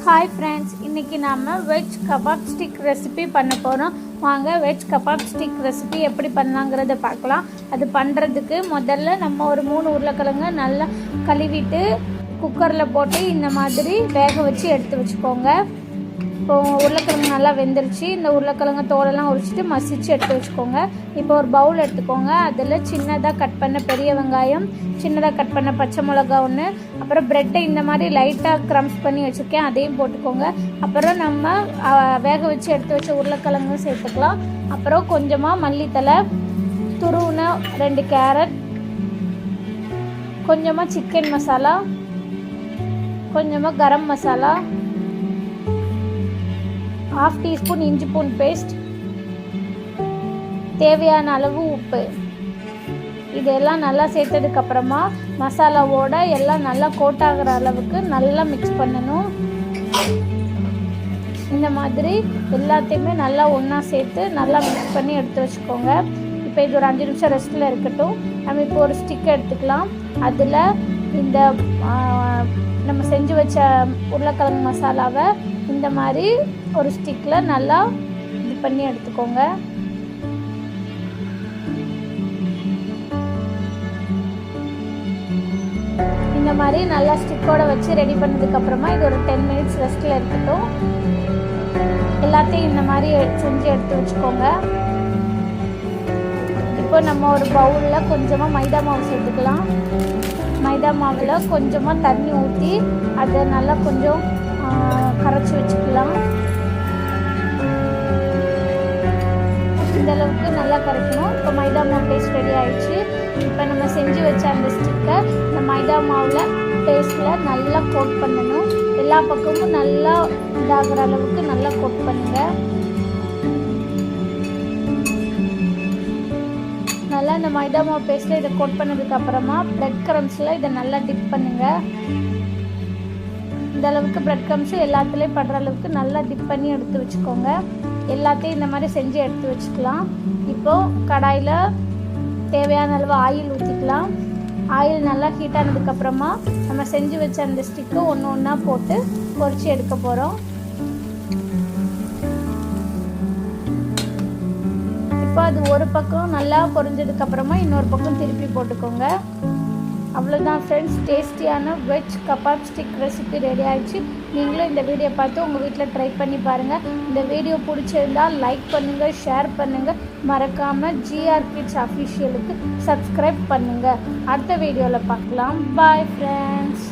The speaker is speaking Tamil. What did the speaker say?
ஹாய் ஃப்ரெண்ட்ஸ், இன்றைக்கி நாம் வெஜ் கபாப் ஸ்டிக் ரெசிபி பண்ண போகிறோம். வாங்க வெஜ் கபாப் ஸ்டிக் ரெசிபி எப்படி பண்ணலாங்கிறத பார்க்கலாம். அது பண்ணுறதுக்கு முதல்ல நம்ம ஒரு 3 உருளைக்கிழங்கு நல்லா கழுவிட்டு குக்கரில் போட்டு இந்த மாதிரி வேக வச்சு எடுத்து வச்சுக்கோங்க. இப்போது உருளைக்கிழங்கு நல்லா வெந்துருச்சு. இந்த உருளைக்கிழங்கு தோலெல்லாம் உரிச்சிட்டு மசிச்சு எடுத்து வச்சுக்கோங்க. இப்போ ஒரு பவுல் எடுத்துக்கோங்க. அதில் சின்னதாக கட் பண்ண பெரிய வெங்காயம், சின்னதாக கட் பண்ண பச்சை மிளகா ஒன்று, அப்புறம் ப்ரெட்டை இந்த மாதிரி லைட்டாக க்ரம்ஸ் பண்ணி வச்சுருக்கேன், அதையும் போட்டுக்கோங்க. அப்புறம் நம்ம வேக வச்சு எடுத்து வச்ச உருளைக்கிழங்கும் சேர்த்துக்கலாம். அப்புறம் கொஞ்சமாக மல்லித்தலை, துருவுன 2 கேரட், கொஞ்சமாக சிக்கன் மசாலா, கொஞ்சமாக கரம் மசாலா, 1/2 டீஸ்பூன் இஞ்சி பூண்டு பேஸ்ட், தேவையான அளவு உப்பு. இதெல்லாம் நல்லா சேர்த்ததுக்கப்புறமா மசாலாவோட எல்லாம் நல்லா கோட் ஆகிற அளவுக்கு நல்லா மிக்ஸ் பண்ணணும். இந்த மாதிரி எல்லாத்தையுமே நல்லா ஒன்றா சேர்த்து நல்லா மிக்ஸ் பண்ணி எடுத்து வச்சுக்கோங்க. இப்போ இது ஒரு 5 நிமிஷம் ரெஸ்ட்டில் இருக்கட்டும். நம்ம இப்போ ஒரு ஸ்டிக் எடுத்துக்கலாம். அதில் இந்த நம்ம செஞ்சு வச்ச உருளைக்கிழங்கு மசாலாவை இந்த மாதிரி ஒரு ஸ்டிக்கில் நல்லா இது பண்ணி எடுத்துக்கோங்க. இந்த மாதிரி நல்லா ஸ்டிக்கோட வச்சு ரெடி பண்ணதுக்கப்புறமா இது ஒரு 10 மினிட்ஸ் ரெஸ்ட்டில் இருக்கட்டும். எல்லாத்தையும் இந்த மாதிரி செஞ்சு எடுத்து வச்சுக்கோங்க. இப்போ நம்ம ஒரு பவுலில் கொஞ்சமாக மைதா மாவு சேர்த்துக்கலாம். மைதா மாவில் கொஞ்சமாக தண்ணி ஊற்றி அதை நல்லா கொஞ்சம் கரைச்சி வச்சுக்கலாம். இந்தளவுக்கு நல்லா கரைக்கணும். இப்போ மைதா மாவு பேஸ்ட் ரெடி ஆகிடுச்சு. இப்போ நம்ம செஞ்சு வச்ச அந்த ஸ்டிக்கை இந்த மைதா மாவில் பேஸ்ட்டில் நல்லா கோட் பண்ணணும். எல்லா பக்கமும் நல்லா இதாகிற அளவுக்கு நல்லா கோட் பண்ணுங்கள். நல்லா இந்த மைதா மாவு பேஸ்ட்டில் இதை கோட் பண்ணதுக்கப்புறமா ப்ரெட் க்ரம்ஸில் இதை நல்லா டிப் பண்ணுங்கள். இந்த அளவுக்கு ப்ரெட் க்ரம்ஸு எல்லாத்துலேயும் படுற அளவுக்கு நல்லா டிப் பண்ணி எடுத்து வச்சுக்கோங்க. எல்லாத்தையும் இந்த மாதிரி செஞ்சு எடுத்து வச்சுக்கலாம். இப்போது கடாயில் தேவையான அளவு ஆயில் ஊற்றிக்கலாம். ஆயில் நல்லா ஹீட் ஆனதுக்கப்புறமா நம்ம செஞ்சு வச்ச அந்த ஸ்டிக்கை ஒன்று ஒன்றா போட்டு பொரிச்சு எடுக்க போகிறோம். இப்போ அது ஒரு பக்கம் நல்லா பொரிஞ்சதுக்கப்புறமா இன்னொரு பக்கம் திருப்பி போட்டுக்கோங்க. அவ்வளோதான் ஃப்ரெண்ட்ஸ், டேஸ்டியான veg kebab stick recipe ready ஆகிடுச்சு. நீங்களும் இந்த வீடியோ பார்த்து உங்கள் வீட்டில் ட்ரை பண்ணி பாருங்கள். இந்த வீடியோ பிடிச்சிருந்தால் லைக் பண்ணுங்கள், ஷேர் பண்ணுங்கள். மறக்காமல் GR Kids அஃபிஷியலுக்கு சப்ஸ்கிரைப் பண்ணுங்கள். அடுத்த வீடியோவில் பார்க்கலாம். Bye friends.